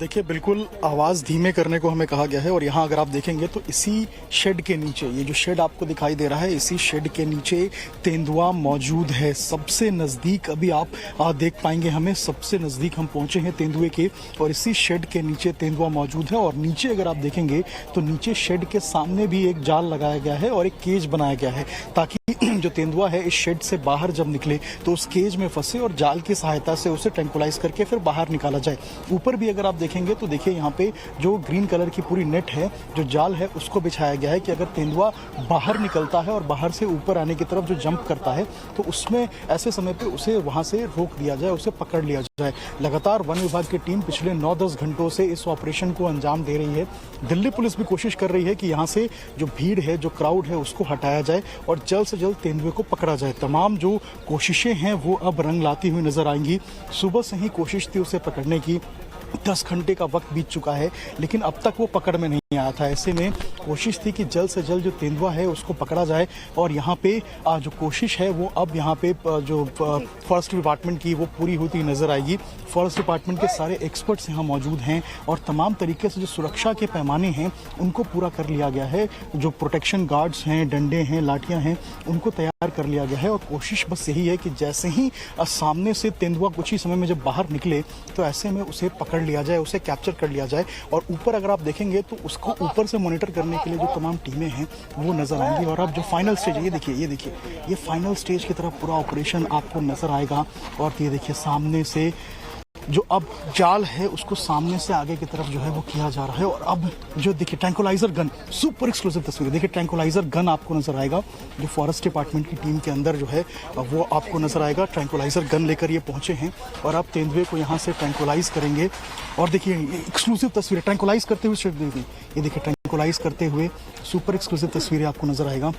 देखिए बिल्कुल आवाज़ धीमे करने को हमें कहा गया है और यहाँ अगर आप देखेंगे तो इसी शेड के नीचे, ये जो शेड आपको दिखाई दे रहा है, इसी शेड के नीचे तेंदुआ मौजूद है। सबसे नज़दीक अभी आप देख पाएंगे, हमें सबसे नज़दीक हम पहुँचे हैं तेंदुए के और इसी शेड के नीचे तेंदुआ मौजूद है। और नीचे अगर आप देखेंगे तो नीचे शेड के सामने भी एक जाल लगाया गया है और एक केज बनाया गया है ताकि जो तेंदुआ है इस शेड से बाहर जब निकले तो उस केज में फंसे और जाल की सहायता से उसे ट्रैंकुलाइज करके फिर बाहर निकाला जाए। ऊपर भी अगर आप देखेंगे तो देखिए यहाँ पे जो ग्रीन कलर की पूरी नेट है, जो जाल है, उसको बिछाया गया है कि अगर तेंदुआ बाहर निकलता है और बाहर से ऊपर आने की तरफ जो जंप करता है तो उसमें ऐसे समय पे उसे वहां से रोक दिया जाए, उसे पकड़ लिया जाए। लगातार वन विभाग की टीम पिछले 9-10 घंटों से इस ऑपरेशन को अंजाम दे रही है। दिल्ली पुलिस भी कोशिश कर रही है कि यहाँ से जो भीड़ है, जो क्राउड है, उसको हटाया जाए और जल्द से जल्द तेंदुए को पकड़ा जाए। तमाम जो कोशिशें हैं वो अब रंग लाती हुई नजर आएंगी। सुबह से ही कोशिश थी उसे पकड़ने की, 10 घंटे का वक्त बीत चुका है लेकिन अब तक वो पकड़ में नहीं आया था। ऐसे में कोशिश थी कि जल्द से जल्द जो तेंदुआ है उसको पकड़ा जाए और यहाँ पे जो कोशिश है वो अब यहाँ पे जो फॉरेस्ट डिपार्टमेंट की वो पूरी होती नजर आएगी। फॉरेस्ट डिपार्टमेंट के सारे एक्सपर्ट्स यहाँ मौजूद हैं और तमाम तरीके से जो सुरक्षा के पैमाने हैं उनको पूरा कर लिया गया है। जो प्रोटेक्शन गार्ड्स हैं, डंडे हैं, लाठियाँ हैं, उनको तैयार कर लिया गया है और कोशिश बस यही है कि जैसे ही सामने से तेंदुआ कुछ ही समय में जब बाहर निकले तो ऐसे में उसे पकड़ लिया जाए, उसे कैप्चर कर लिया जाए। और ऊपर अगर आप देखेंगे तो उसको ऊपर से मॉनिटर करने के लिए जो तमाम टीमें हैं वो नजर आएंगी। और अब जो फाइनल स्टेज है, ये देखिए ये फाइनल स्टेज की तरफ पूरा ऑपरेशन आपको नजर आएगा। और ये देखिए सामने से जो अब जाल है उसको सामने से आगे की तरफ जो है वो किया जा रहा है। और अब जो देखिए ट्रैंकुलाइजर गन, सुपर एक्सक्लूसिव तस्वीर, देखिए ट्रैंकुलाइजर गन आपको नजर आएगा। जो फॉरेस्ट डिपार्टमेंट की टीम के अंदर जो है वो आपको नजर आएगा। ट्रैंकुलाइजर गन लेकर ये पहुंचे हैं और अब तेंदुए को यहाँ से ट्रैंकुलाइज करेंगे। और देखिए एक्सक्लूसिव तस्वीर ट्रैंकुलाइज करते हुए, ये देखिए ट्रैंकुलाइज करते हुए सुपर एक्सक्लूसिव तस्वीरें आपको नजर आएगा।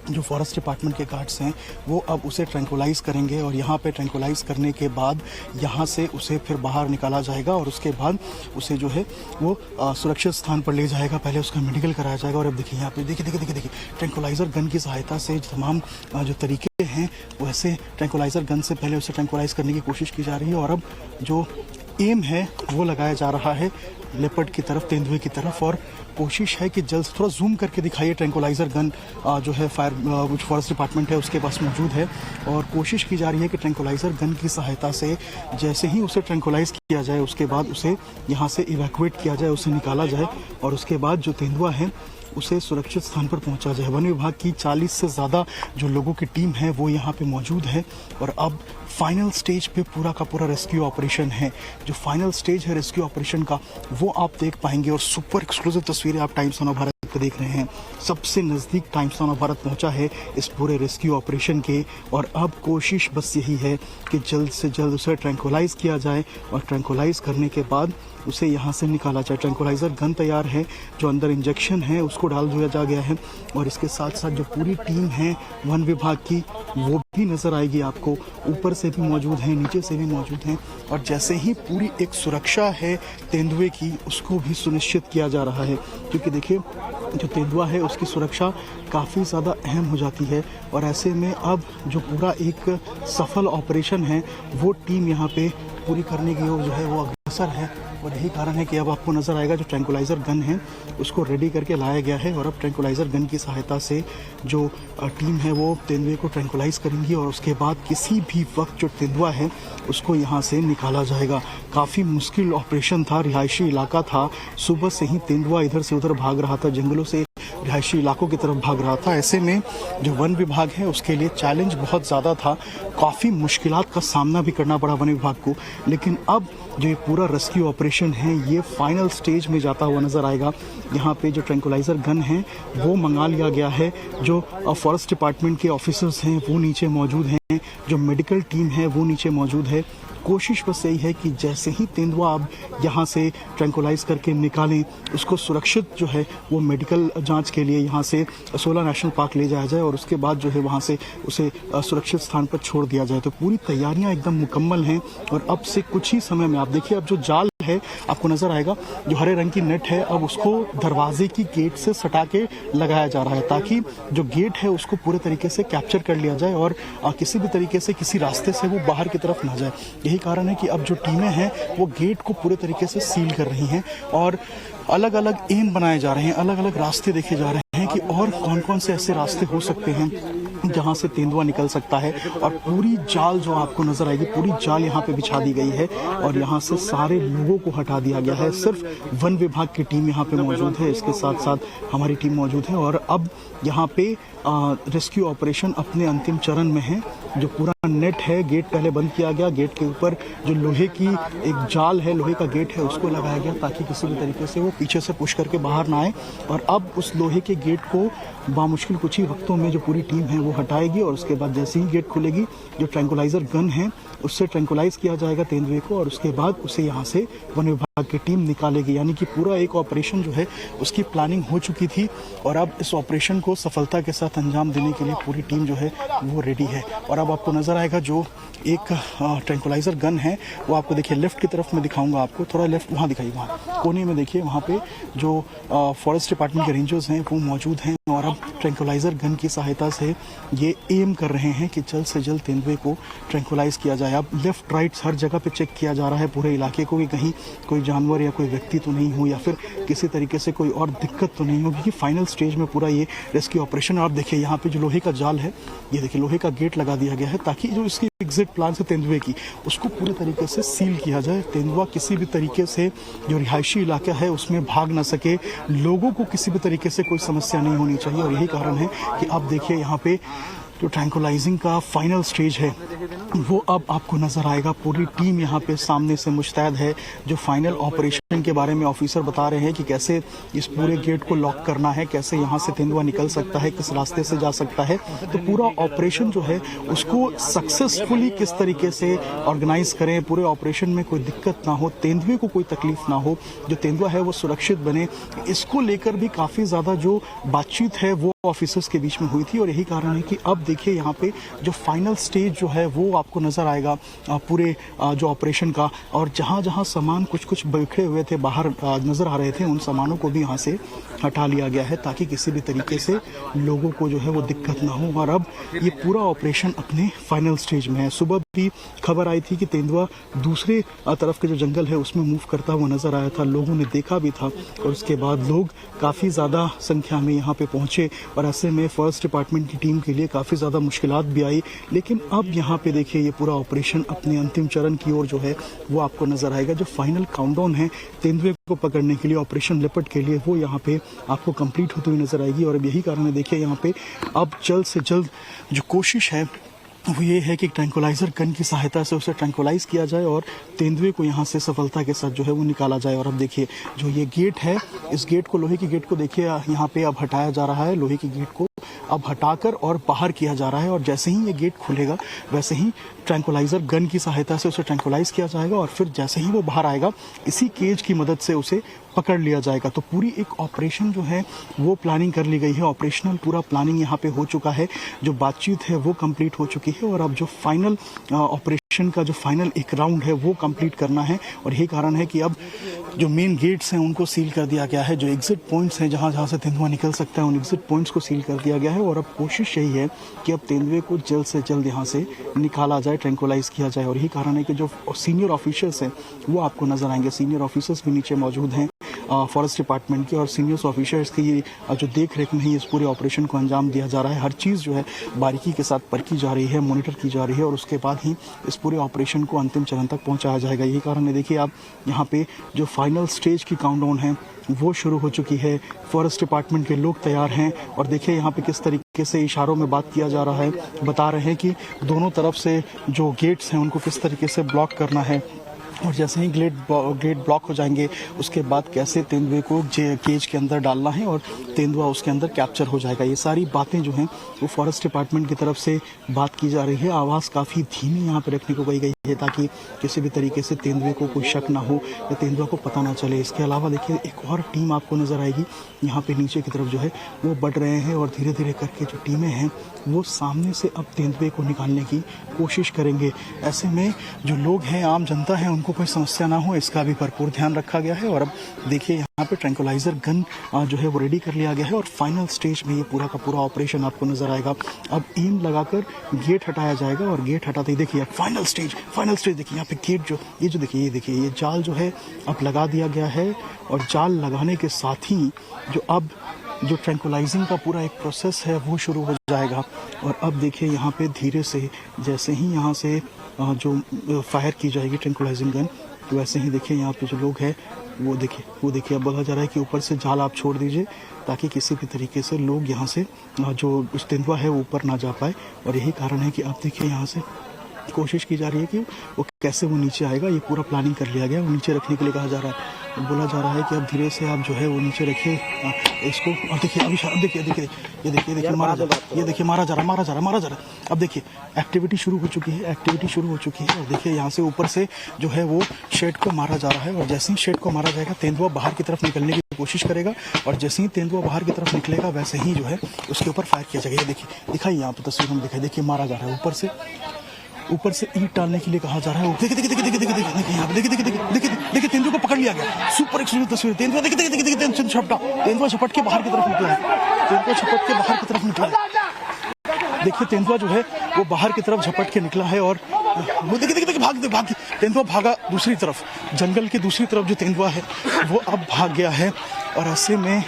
जो फॉरेस्ट डिपार्टमेंट के गार्ड्स हैं वो अब उसे ट्रैंकुलाइज करेंगे और यहाँ पे ट्रैंकुलाइज करने के बाद यहाँ से उसे फिर बाहर निकाला जाएगा और उसके बाद उसे जो है वो सुरक्षित स्थान पर ले जाएगा। पहले उसका मेडिकल कराया जाएगा। और अब देखिए यहाँ पे देखिए ट्रैंकुलाइजर गन की सहायता से तमाम जो तरीके हैं वैसे ट्रैंकुलाइजर गन से पहले उसे ट्रैंकुलाइज करने की कोशिश की जा रही है। और अब जो एम है वो लगाया जा रहा है लेपर्ड की तरफ, तेंदुए की तरफ। और कोशिश है कि जल्द थोड़ा जूम करके दिखाइए ट्रैंकुलाइजर गन जो है फॉरेस्ट डिपार्टमेंट है उसके पास मौजूद है। और कोशिश की जा रही है कि ट्रैंकुलाइजर गन की सहायता से जैसे ही उसे ट्रैंकुलाइज किया जाए उसके बाद उसे यहाँ से इवैक्यूएट किया जाए, उसे निकाला जाए और उसके बाद जो तेंदुआ है उसे सुरक्षित स्थान पर पहुंचा जाए। वन विभाग की 40 से ज़्यादा जो लोगों की टीम है वो यहाँ पे मौजूद है और अब फाइनल स्टेज पे पूरा का पूरा रेस्क्यू ऑपरेशन है। जो फाइनल स्टेज है रेस्क्यू ऑपरेशन का वो आप देख पाएंगे और सुपर एक्सक्लूसिव तस्वीरें आप टाइम्स ऑफ भारत पे देख रहे हैं। सबसे नज़दीक टाइम्स ऑफ भारत पहुंचा है इस पूरे रेस्क्यू ऑपरेशन के और अब कोशिश बस यही है कि जल्द से जल्द उसे ट्रैंकुलाइज किया जाए और ट्रैंकुलाइज करने के बाद उसे यहाँ से निकाला जाए। ट्रैंकुलाइजर गन तैयार है, जो अंदर इंजेक्शन है उसको डाल दिया जा गया है और इसके साथ साथ जो पूरी टीम है वन विभाग की वो भी नजर आएगी आपको। ऊपर से भी मौजूद हैं, नीचे से भी मौजूद हैं और जैसे ही पूरी एक सुरक्षा है तेंदुए की उसको भी सुनिश्चित किया जा रहा है क्योंकि देखिए जो तेंदुआ है उसकी सुरक्षा काफ़ी ज़्यादा अहम हो जाती है। और ऐसे में अब जो पूरा एक सफल ऑपरेशन है वो टीम यहाँ पे पूरी करने की जो है वो अग्रसर है और यही कारण है कि अब आपको नज़र आएगा जो ट्रैंकुलाइजर गन है उसको रेडी करके लाया गया है और अब ट्रैंकुलाइजर गन की सहायता से जो टीम है वो तेंदुए को ट्रैंकुलाइज करेंगी और उसके बाद किसी भी वक्त जो तेंदुआ है उसको यहाँ से निकाला जाएगा। काफ़ी मुश्किल ऑपरेशन था, रिहायशी इलाका था, सुबह से ही तेंदुआ इधर से उधर भाग रहा था, जंगलों से रिहायशी इलाकों की तरफ भाग रहा था। ऐसे में जो वन विभाग है उसके लिए चैलेंज बहुत ज़्यादा था, काफ़ी मुश्किलात का सामना भी करना पड़ा वन विभाग को। लेकिन अब जो ये पूरा रेस्क्यू ऑपरेशन है ये फाइनल स्टेज में जाता हुआ नजर आएगा। यहाँ पे जो ट्रैंकुलाइजर गन है वो मंगा लिया गया है, जो फॉरेस्ट डिपार्टमेंट के ऑफिसर्स हैं वो नीचे मौजूद हैं, जो मेडिकल टीम है वो नीचे मौजूद है। कोशिश बस यही है कि जैसे ही तेंदुआ अब यहाँ से ट्रैंकुलाइज करके निकालें उसको सुरक्षित जो है वो मेडिकल जांच के लिए यहाँ से सोला नेशनल पार्क ले जाया जाए और उसके बाद जो है वहाँ से उसे सुरक्षित स्थान पर छोड़ दिया जाए। तो पूरी तैयारियाँ एकदम मुकम्मल हैं और अब से कुछ ही समय में आप देखिए अब जो जाल है आपको नजर आएगा, जो हरे रंग की नेट है अब उसको दरवाजे की गेट से सटा के लगाया जा रहा है ताकि जो गेट है उसको पूरे तरीके से कैप्चर कर लिया जाए और किसी भी तरीके से किसी रास्ते से वो बाहर की तरफ ना जाए। यही कारण है कि अब जो टीमें हैं वो गेट को पूरे तरीके से सील कर रही हैं और अलग अलग एम बनाए जा रहे हैं, अलग अलग रास्ते देखे जा रहे हैं कि और कौन कौन से ऐसे रास्ते हो सकते हैं जहां से तेंदुआ निकल सकता है। और पूरी जाल जो आपको नजर आएगी, पूरी जाल यहाँ पे बिछा दी गई है और यहाँ से सारे लोगों को हटा दिया गया है। सिर्फ वन विभाग की टीम यहाँ पे मौजूद है, इसके साथ साथ हमारी टीम मौजूद है और अब यहाँ पे रेस्क्यू ऑपरेशन अपने अंतिम चरण में है। जो पूरा नेट है, गेट पहले बंद किया गया, गेट के ऊपर जो लोहे की एक जाल है, लोहे का गेट है, उसको लगाया गया ताकि किसी भी तरीके से वो पीछे से पुश करके बाहर ना आए। और अब उस लोहे के गेट को बामुश्किल कुछ ही वक्तों में जो पूरी टीम है वो हटाएगी और उसके बाद जैसे ही गेट खुलेगी जो ट्रैंकुलाइजर गन है उससे ट्रैंकुलाइज किया जाएगा तेंदुए को और उसके बाद उसे यहाँ से वन विभाग की टीम निकालेगी। यानी कि पूरा एक ऑपरेशन जो है उसकी प्लानिंग हो चुकी थी और अब इस ऑपरेशन को सफलता के साथ अंजाम देने के लिए पूरी टीम जो है वो रेडी है। और अब आपको नजर आएगा जो एक ट्रैंकुलाइजर गन है वो आपको देखिए लेफ्ट की तरफ में दिखाऊंगा आपको, थोड़ा लेफ्ट वहाँ दिखाइए, वहाँ कोने में देखिए, वहाँ पे जो फॉरेस्ट डिपार्टमेंट के रेंजर्स हैं वो मौजूद हैं और अब ट्रैंकुलाइजर गन की सहायता से ये एम कर रहे हैं कि जल्द से जल्द तेंदुए को ट्रैंकुलाइज किया जाए। अब लेफ्ट राइट हर जगह पे चेक किया जा रहा है पूरे इलाके को कि कहीं कोई जानवर या कोई व्यक्ति तो नहीं हो या फिर किसी तरीके से कोई और दिक्कत तो नहीं हो, क्योंकि फाइनल स्टेज में पूरा ये रेस्क्यू ऑपरेशन। आप देखिए यहाँ पे जो लोहे का जाल है, ये देखिए लोहे का गेट लगा दिया गया है ताकि जो इसकी एग्जिट प्लान से तेंदुए की उसको पूरे तरीके से सील किया जाए। तेंदुआ किसी भी तरीके से जो रिहायशी इलाका है उसमें भाग ना सके, लोगों को किसी भी तरीके से कोई समस्या नहीं होनी चाहिए। और यही कारण है कि आप देखिए यहाँ पे जो ट्रैंकुलाइजिंग का फाइनल स्टेज है वो अब आपको नजर आएगा। पूरी टीम यहाँ पे सामने से मुस्तैद है। जो फाइनल ऑपरेशन के बारे में ऑफिसर बता रहे हैं कि कैसे इस पूरे गेट को लॉक करना है, कैसे यहाँ से तेंदुआ निकल सकता है, किस रास्ते से जा सकता है। तो पूरा ऑपरेशन जो है उसको सक्सेसफुली किस तरीके से ऑर्गेनाइज करें, पूरे ऑपरेशन में कोई दिक्कत ना हो, तेंदुए को कोई तकलीफ ना हो, जो तेंदुआ है वो सुरक्षित बने, इसको लेकर भी काफी ज्यादा जो बातचीत है वो ऑफिसर्स के बीच में हुई थी। और यही कारण है कि अब देखिए यहाँ पे जो फाइनल स्टेज जो है वो आपको नजर आएगा पूरे जो ऑपरेशन का। और जहाँ जहाँ सामान कुछ कुछ बिखरे हुए थे बाहर नजर आ रहे थे, उन सामानों को भी यहाँ से हटा लिया गया है ताकि किसी भी तरीके से लोगों को जो है वो दिक्कत ना हो। और अब ये पूरा ऑपरेशन अपने फाइनल स्टेज में है। सुबह भी खबर आई थी कि तेंदुआ दूसरे तरफ के जो जंगल है उसमें मूव करता हुआ नजर आया था, लोगों ने देखा भी था और उसके बाद लोग काफी ज्यादा संख्या में यहाँ पे पहुंचे और ऐसे में फॉरेस्ट डिपार्टमेंट की टीम के लिए काफी ज्यादा मुश्किलात भी आई। लेकिन अब यहाँ पे देखिए ये पूरा ऑपरेशन अपने अंतिम चरण की ओर जो है वो आपको नजर आएगा। जो फाइनल काउंटडाउन है तेंदुए को पकड़ने के लिए, ऑपरेशन लिपट के लिए, वो यहाँ पे आपको कंप्लीट होती हुई नजर आएगी। और अब यही कारण है देखिए यहाँ पे अब जल्द से जल्द जो कोशिश है वो ये है कि ट्रैंकुलाइजर गन की सहायता से उसे ट्रैंकुलाइज किया जाए और तेंदुए को यहाँ से सफलता के साथ जो है वो निकाला जाए। और अब देखिए जो ये गेट है, इस गेट को, लोहे की गेट को देखिए यहाँ पे अब हटाया जा रहा है। लोहे की गेट को अब हटाकर और बाहर किया जा रहा है और जैसे ही ये गेट खुलेगा वैसे ही ट्रैंकुलाइजर गन की सहायता से उसे ट्रैंकुलाइज किया जाएगा और फिर जैसे ही वो बाहर आएगा इसी केज की मदद से उसे पकड़ लिया जाएगा। तो पूरी एक ऑपरेशन जो है वो प्लानिंग कर ली गई है। ऑपरेशनल पूरा प्लानिंग यहाँ पे हो चुका है, जो बातचीत है वो कंप्लीट हो चुकी है और अब जो फाइनल ऑपरेशन का जो फाइनल एक राउंड है वो कंप्लीट करना है। और यही कारण है कि अब जो मेन गेट्स हैं उनको सील कर दिया गया है, जो एग्जिट पॉइंट्स हैं जहाँ जहाँ से तेंदुआ निकल सकता है उन एग्जिट पॉइंट्स को सील कर दिया गया है। और अब कोशिश यही है कि अब तेंदुए को जल्द से जल्द यहाँ से निकाला जाए, ट्रैंकुलाइज किया जाए। और यही कारण है कि जो सीनियर ऑफिसर्स हैं वो आपको नजर आएंगे। सीनियर ऑफिसर्स भी नीचे मौजूद हैं फॉरेस्ट डिपार्टमेंट के और सीनियर ऑफिसर्स की जो देख रेख में ही इस पूरे ऑपरेशन को अंजाम दिया जा रहा है। हर चीज़ जो है बारीकी के साथ परखी जा रही है, मॉनिटर की जा रही है और उसके बाद ही इस पूरे ऑपरेशन को अंतिम चरण तक पहुंचाया जाएगा। यही कारण है देखिए आप यहाँ पे जो फाइनल स्टेज की काउंटडाउन है वो शुरू हो चुकी है। फॉरेस्ट डिपार्टमेंट के लोग तैयार हैं और देखिए यहाँ पे किस तरीके से इशारों में बात किया जा रहा है, बता रहे हैं कि दोनों तरफ से जो गेट्स हैं उनको किस तरीके से ब्लॉक करना है और जैसे ही गेट ब्लॉक हो जाएंगे उसके बाद कैसे तेंदुए को केज के अंदर डालना है और तेंदुआ उसके अंदर कैप्चर हो जाएगा। ये सारी बातें जो हैं वो फॉरेस्ट डिपार्टमेंट की तरफ से बात की जा रही है। आवाज़ काफ़ी धीमी यहाँ पे रखने को कही गई। है ताकि किसी भी तरीके से तेंदुए को कोई शक ना हो या तेंदुआ को पता ना चले। इसके अलावा देखिए एक और टीम आपको नज़र आएगी यहाँ पे नीचे की तरफ जो है वो बढ़ रहे हैं और धीरे धीरे करके जो टीमें हैं वो सामने से अब तेंदुए को निकालने की कोशिश करेंगे। ऐसे में जो लोग हैं, आम जनता है, उनको कोई समस्या ना हो इसका भी भरपूर ध्यान रखा गया है। और अब देखिए यहाँ पे ट्रैंकुलाइजर गन जो है वो रेडी कर लिया गया है और फाइनल स्टेज में ये पूरा का पूरा ऑपरेशन आपको नजर आएगा। अब एम लगाकर गेट हटाया जाएगा और गेट हटाते ही देखिए फाइनल स्टेज देखिए यहाँ पे गेट जो देखिए ये जाल जो है अब लगा दिया गया है। और जाल लगाने के साथ ही जो ट्रैंकुलाइजिंग का पूरा एक प्रोसेस है वो शुरू हो जाएगा। और अब देखिए यहाँ पे धीरे से जैसे ही यहाँ से जो फायर की जाएगी ट्रैंकुलाइजिंग गन, तो वैसे ही देखिए यहाँ पे जो लोग हैं वो देखिए अब बोला जा रहा है कि ऊपर से जाल आप छोड़ दीजिए ताकि किसी भी तरीके से लोग यहाँ से जो उस तेंदुआ है वो ऊपर ना जा पाए। और यही कारण है कि अब देखिए यहाँ से कोशिश की जा रही है कि वो कैसे वो नीचे आएगा। ये पूरा प्लानिंग कर लिया गया, वो नीचे रखने के लिए कहा जा रहा है। बोला जा रहा है कि अब धीरे से आप जो है वो नीचे रखिए इसको। और देखिए अभी देखिए मारा जा रहा है। अब देखिए एक्टिविटी शुरू हो चुकी है और देखिए यहाँ से ऊपर से जो है वो शेड को मारा जा रहा है। और जैसे ही शेड को मारा जाएगा तेंदुआ बाहर की तरफ निकलने की कोशिश करेगा और जैसे ही तेंदुआ बाहर की तरफ निकलेगा वैसे ही जो है उसके ऊपर फायर किया जाएगा। ये देखिए दिखाई यहाँ पर तस्वीर में देखिए मारा जा रहा है ऊपर से ईंट डालने के लिए कहा जा रहा है। देखिए तेंदुआ को पकड़ लिया गया। सुपर एक्सक्लूसिव तस्वीर। तेंदुआ झपट के बाहर की तरफ निकला है। देखिए तेंदुआ जो है वो बाहर की तरफ झपट के निकला है और वो देखिए भाग तेंदुआ भागा दूसरी तरफ, जंगल की दूसरी तरफ जो तेंदुआ है वो अब भाग गया है। और ऐसे में